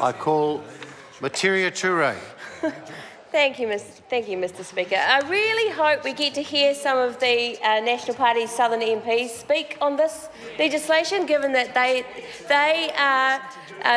I call Materia Ture. Thank you, Mr. Speaker. I really hope we get to hear some of the National Party's Southern MPs speak on this legislation, given that they are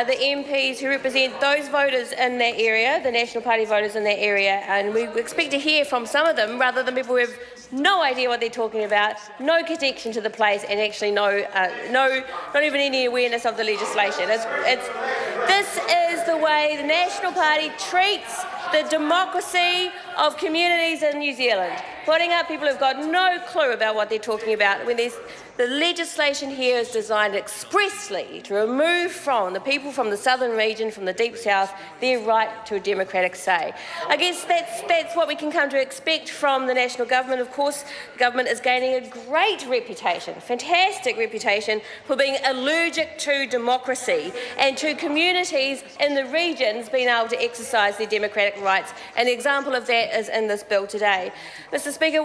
the MPs who represent those voters in that area, the National Party voters in that area, and we expect to hear from some of them rather than people who have no idea what they're talking about, no connection to the place, and actually not even any awareness of the legislation. This is the way the National Party treats the democracy of communities in New Zealand, putting up people who've got no clue about what they're talking about. When the legislation here is designed expressly to remove from the people from the southern region, from the deep south, their right to a democratic say. I guess that's what we can come to expect from the national government. Of course, the government is gaining a great reputation, fantastic reputation, for being allergic to democracy and to communities in the regions being able to exercise their democratic rights. An example of that is in this bill today. Mr. Speaker,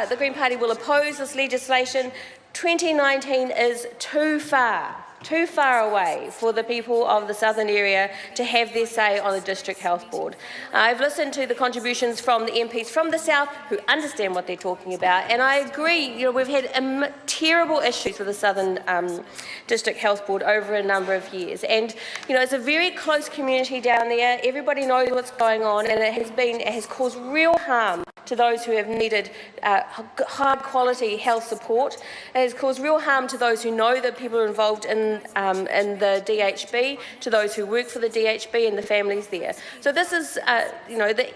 the Green Party will oppose this legislation. 2019 is too far away for the people of the southern area to have their say on the District Health Board. I've listened to the contributions from the MPs from the south who understand what they're talking about, and I agree, we've had terrible issues with the Southern District Health Board over a number of years, and it's a very close community down there. Everybody knows what's going on, and it has caused real harm to those who have needed high-quality health support. It has caused real harm to those who know that people are involved in the DHB, to those who work for the DHB and the families there. So this is, the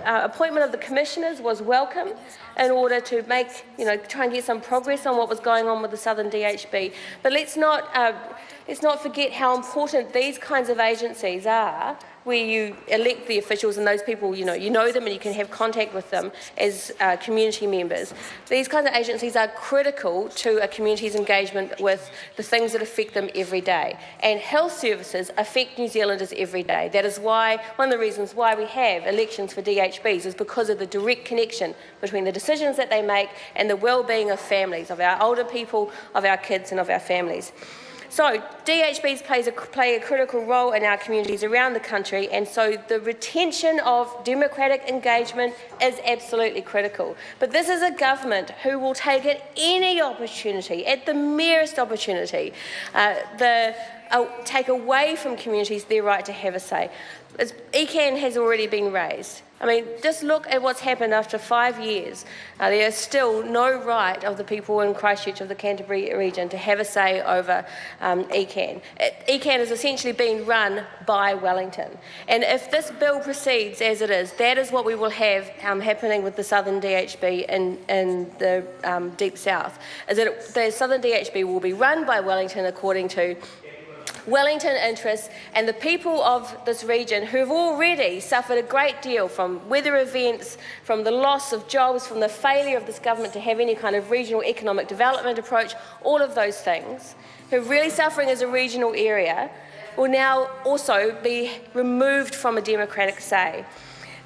appointment of the commissioners was welcome in order to try and get some progress on what was going on with the Southern DHB. But let's not forget how important these kinds of agencies are, where you elect the officials and those people, you know them and you can have contact with them as community members. These kinds of agencies are critical to a community's engagement with the things that affect them every day. And health services affect New Zealanders every day. That is why, one of the reasons why we have elections for DHBs is because of the direct connection between the decisions that they make and the well-being of families, of our older people, of our kids and of our families. So DHBs play a critical role in our communities around the country, and so the retention of democratic engagement is absolutely critical. But this is a government who will take at any opportunity, at the merest opportunity, take away from communities their right to have a say. ECAN has already been raised. I mean, just look at what's happened after 5 years. There is still no right of the people in Christchurch of the Canterbury region to have a say over ECAN. ECAN is essentially being run by Wellington. And if this bill proceeds as it is, that is what we will have happening with the Southern DHB in the Deep South, is that the Southern DHB will be run by Wellington according to Wellington interests, and the people of this region who have already suffered a great deal from weather events, from the loss of jobs, from the failure of this government to have any kind of regional economic development approach, all of those things, who are really suffering as a regional area, will now also be removed from a democratic say.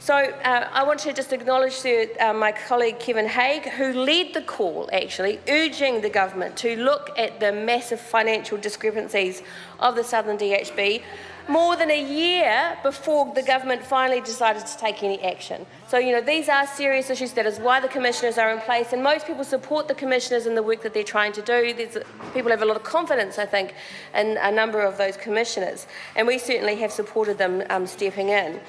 So I want to just acknowledge my colleague Kevin Haig, who led the call, actually, urging the government to look at the massive financial discrepancies of the Southern DHB more than a year before the government finally decided to take any action. So, these are serious issues. That is why the commissioners are in place, and most people support the commissioners in the work that they're trying to do. People have a lot of confidence, I think, in a number of those commissioners, and we certainly have supported them stepping in.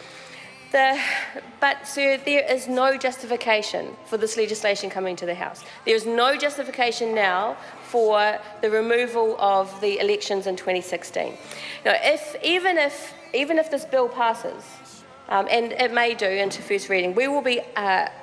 But, sir, there is no justification for this legislation coming to the House. There is no justification now for the removal of the elections in 2016. Now, even if this bill passes, and it may do into first reading, we will be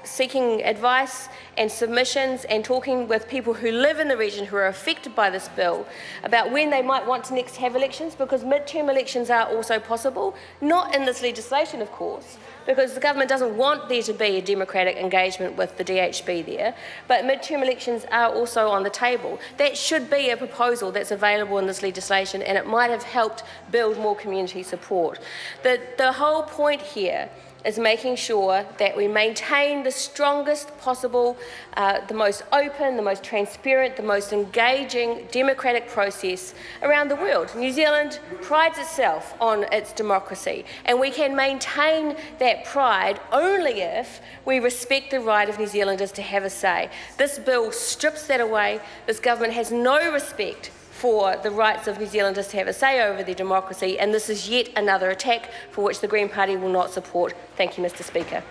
seeking advice and submissions and talking with people who live in the region who are affected by this bill about when they might want to next have elections, because mid-term elections are also possible, not in this legislation, of course, because the government doesn't want there to be a democratic engagement with the DHB there, but mid-term elections are also on the table. That should be a proposal that's available in this legislation, and it might have helped build more community support. The whole point here is making sure that we maintain the strongest possible, the most open, the most transparent, the most engaging democratic process around the world. New Zealand prides itself on its democracy, and we can maintain that pride only if we respect the right of New Zealanders to have a say. This bill strips that away. This government has no respect for the rights of New Zealanders to have a say over their democracy, and this is yet another attack for which the Green Party will not support. Thank you, Mr. Speaker.